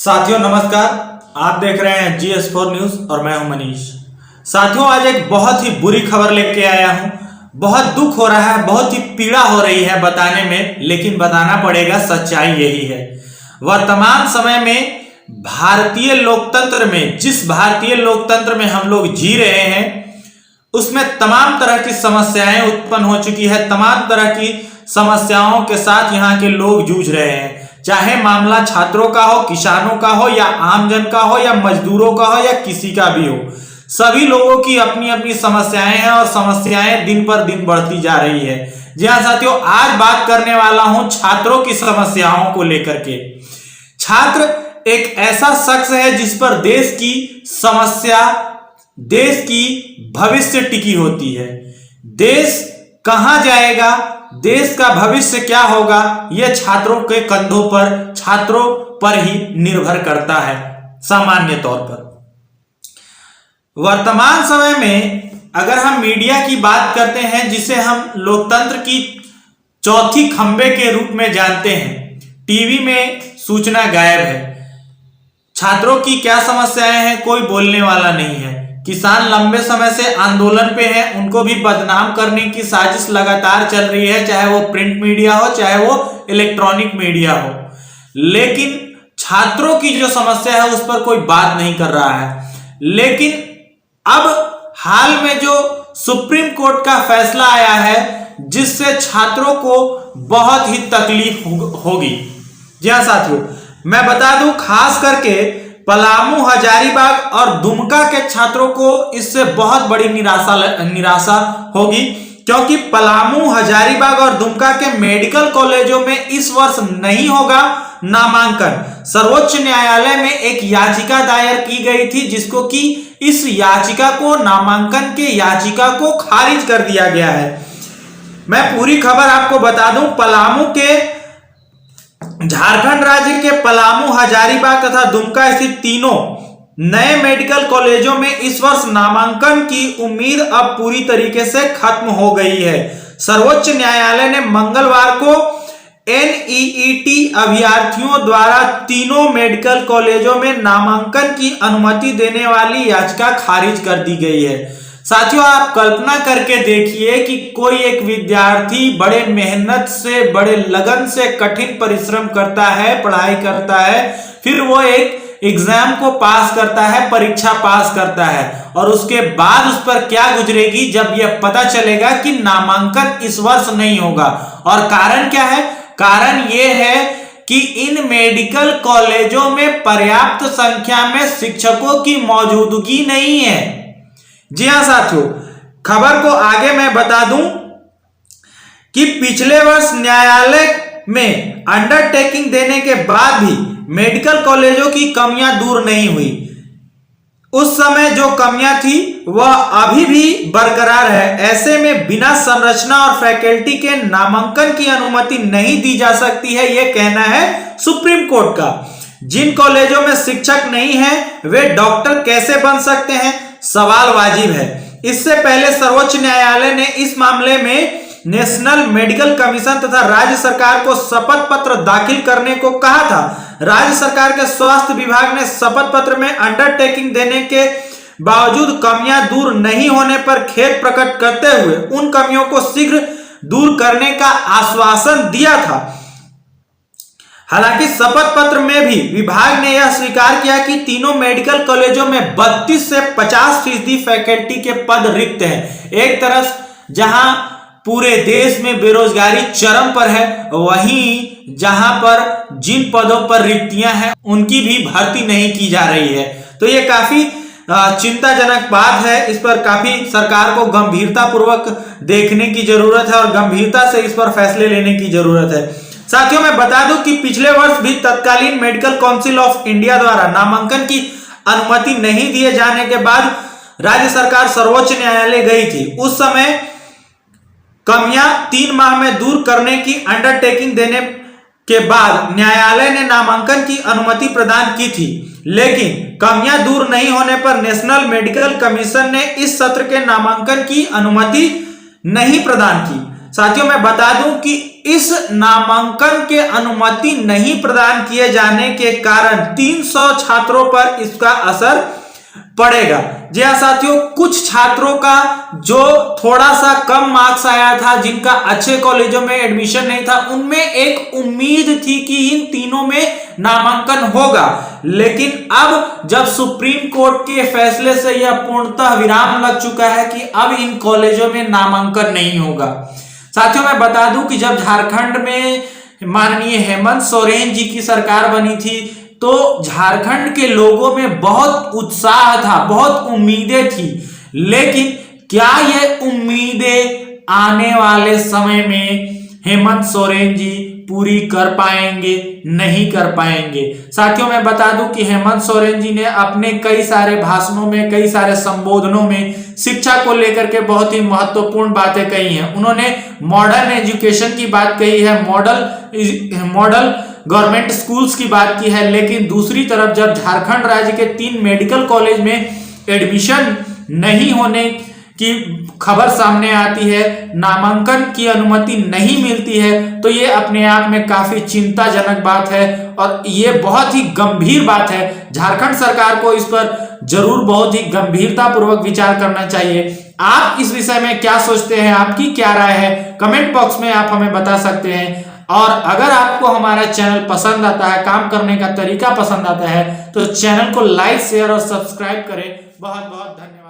साथियों नमस्कार, आप देख रहे हैं GS4 न्यूज और मैं हूं मनीष। साथियों आज एक बहुत ही बुरी खबर लेके आया हूं। बहुत दुख हो रहा है, बहुत ही पीड़ा हो रही है बताने में, लेकिन बताना पड़ेगा, सच्चाई यही है। वर्तमान समय में भारतीय लोकतंत्र में, जिस भारतीय लोकतंत्र में हम लोग जी रहे हैं, उसमें तमाम तरह की समस्याएं उत्पन्न हो चुकी है। तमाम तरह की समस्याओं के साथ यहाँ के लोग जूझ रहे हैं, चाहे मामला छात्रों का हो, किसानों का हो, या आमजन का हो, या मजदूरों का हो, या किसी का भी हो। सभी लोगों की अपनी अपनी समस्याएं हैं और समस्याएं दिन पर दिन बढ़ती जा रही है। जी हाँ साथियों, आज बात करने वाला हूं छात्रों की समस्याओं को लेकर के। छात्र एक ऐसा शख्स है जिस पर देश की समस्या, देश की भविष्य टिकी होती है। देश कहां जाएगा, देश का भविष्य क्या होगा, यह छात्रों के कंधों पर, छात्रों पर ही निर्भर करता है। सामान्य तौर पर वर्तमान समय में अगर हम मीडिया की बात करते हैं, जिसे हम लोकतंत्र की चौथी खंबे के रूप में जानते हैं, टीवी में सूचना गायब है। छात्रों की क्या समस्याएं हैं, कोई बोलने वाला नहीं है। किसान लंबे समय से आंदोलन पे हैं, उनको भी बदनाम करने की साजिश लगातार चल रही है, चाहे वो प्रिंट मीडिया हो, चाहे वो इलेक्ट्रॉनिक मीडिया हो। लेकिन छात्रों की जो समस्या है उस पर कोई बात नहीं कर रहा है। लेकिन अब हाल में जो सुप्रीम कोर्ट का फैसला आया है, जिससे छात्रों को बहुत ही तकलीफ होगी। जी हाँ साथियों, मैं बता दूं, खास करके पलामू, हजारीबाग और दुमका के छात्रों को इससे बहुत बड़ी निराशा होगी, क्योंकि पलामू, हजारीबाग और दुमका के मेडिकल कॉलेजों में इस वर्ष नहीं होगा नामांकन। सर्वोच्च न्यायालय में एक याचिका दायर की गई थी, जिसको कि इस याचिका को, नामांकन के याचिका को खारिज कर दिया गया है। मैं पूरी खबर आपको बता दूं, पलामू के, झारखंड राज्य के पलामू, हजारीबाग तथा दुमका स्थित तीनों नए मेडिकल कॉलेजों में इस वर्ष नामांकन की उम्मीद अब पूरी तरीके से खत्म हो गई है। सर्वोच्च न्यायालय ने मंगलवार को NEET अभ्यर्थियों द्वारा तीनों मेडिकल कॉलेजों में नामांकन की अनुमति देने वाली याचिका खारिज कर दी गई है। साथियों, आप कल्पना करके देखिए कि कोई एक विद्यार्थी बड़े मेहनत से, बड़े लगन से कठिन परिश्रम करता है, पढ़ाई करता है, फिर वो एक एग्जाम को पास करता है, परीक्षा पास करता है, और उसके बाद उस पर क्या गुजरेगी जब यह पता चलेगा कि नामांकन इस वर्ष नहीं होगा। और कारण क्या है? कारण यह है कि इन मेडिकल कॉलेजों में पर्याप्त संख्या में शिक्षकों की मौजूदगी नहीं है। जी हां साथियों, खबर को आगे मैं बता दूं कि पिछले वर्ष न्यायालय में अंडरटेकिंग देने के बाद भी मेडिकल कॉलेजों की कमियां दूर नहीं हुई। उस समय जो कमियां थी वह अभी भी बरकरार है। ऐसे में बिना संरचना और फैकल्टी के नामांकन की अनुमति नहीं दी जा सकती है, यह कहना है सुप्रीम कोर्ट का। जिन कॉलेजों में शिक्षक नहीं है वे डॉक्टर कैसे बन सकते हैं, सवाल वाजिब है। इससे पहले सर्वोच्च न्यायालय ने इस मामले में नेशनल मेडिकल कमीशन तथा राज्य सरकार को शपथ पत्र दाखिल करने को कहा था। राज्य सरकार के स्वास्थ्य विभाग ने शपथ पत्र में अंडरटेकिंग देने के बावजूद कमियां दूर नहीं होने पर खेद प्रकट करते हुए उन कमियों को शीघ्र दूर करने का आश्वासन दिया था। हालांकि शपथ पत्र में भी विभाग ने यह स्वीकार किया कि तीनों मेडिकल कॉलेजों में 32 से 50% फैकल्टी के पद रिक्त हैं। एक तरफ जहां पूरे देश में बेरोजगारी चरम पर है, वहीं जहां पर जिन पदों पर रिक्तियां हैं उनकी भी भर्ती नहीं की जा रही है। तो ये काफी चिंताजनक बात है। इस पर काफी सरकार को गंभीरता पूर्वक देखने की जरूरत है और गंभीरता से इस पर फैसले लेने की जरूरत है। साथियों, मैं बता दूं कि पिछले वर्ष भी तत्कालीन मेडिकल काउंसिल ऑफ इंडिया द्वारा नामांकन की अनुमति नहीं दिए जाने के बाद राज्य सरकार सर्वोच्च न्यायालय गई थी। उस समय कमियां 3 माह में दूर करने की अंडरटेकिंग देने के बाद न्यायालय ने नामांकन की अनुमति प्रदान की थी, लेकिन कमियां दूर नहीं होने पर नेशनल मेडिकल कमीशन ने इस सत्र के नामांकन की अनुमति नहीं प्रदान की। साथियों, मैं बता दूं कि इस नामांकन के अनुमति नहीं प्रदान किए जाने के कारण 300 छात्रों पर इसका असर पड़ेगा। जी हाँ साथियों, कुछ छात्रों का जो थोड़ा सा कम मार्क्स आया था, जिनका अच्छे कॉलेजों में एडमिशन नहीं था, उनमें एक उम्मीद थी कि इन तीनों में नामांकन होगा। लेकिन अब जब सुप्रीम कोर्ट के फैसले से यह पूर्णतः विराम लग चुका है कि अब इन कॉलेजों में नामांकन नहीं होगा। साथियों, मैं बता दूं कि जब झारखंड में माननीय हेमंत सोरेन जी की सरकार बनी थी तो झारखंड के लोगों में बहुत उत्साह था, बहुत उम्मीदें थी। लेकिन क्या ये उम्मीदें आने वाले समय में हेमंत सोरेन जी पूरी कर पाएंगे? नहीं कर पाएंगे। साथियों, मैं बता दूं कि हेमंत सोरेन जी ने अपने कई सारे भाषणों में, कई सारे संबोधनों में शिक्षा को लेकर के बहुत ही महत्वपूर्ण बातें कही हैं। उन्होंने मॉडर्न एजुकेशन की बात कही है, मॉडल गवर्नमेंट स्कूल्स की बात की है। लेकिन दूसरी तरफ जब झारखंड राज्य के 3 मेडिकल कॉलेज में एडमिशन नहीं होने की खबर सामने आती है, नामांकन की अनुमति नहीं मिलती है, तो ये अपने आप में काफी चिंताजनक बात है और ये बहुत ही गंभीर बात है। झारखंड सरकार को इस पर जरूर बहुत ही गंभीरता पूर्वक विचार करना चाहिए। आप इस विषय में क्या सोचते हैं? आपकी क्या राय है? कमेंट बॉक्स में आप हमें बता सकते हैं। और अगर आपको हमारा चैनल पसंद आता है, काम करने का तरीका पसंद आता है, तो चैनल को लाइक, शेयर और सब्सक्राइब करें। बहुत बहुत धन्यवाद।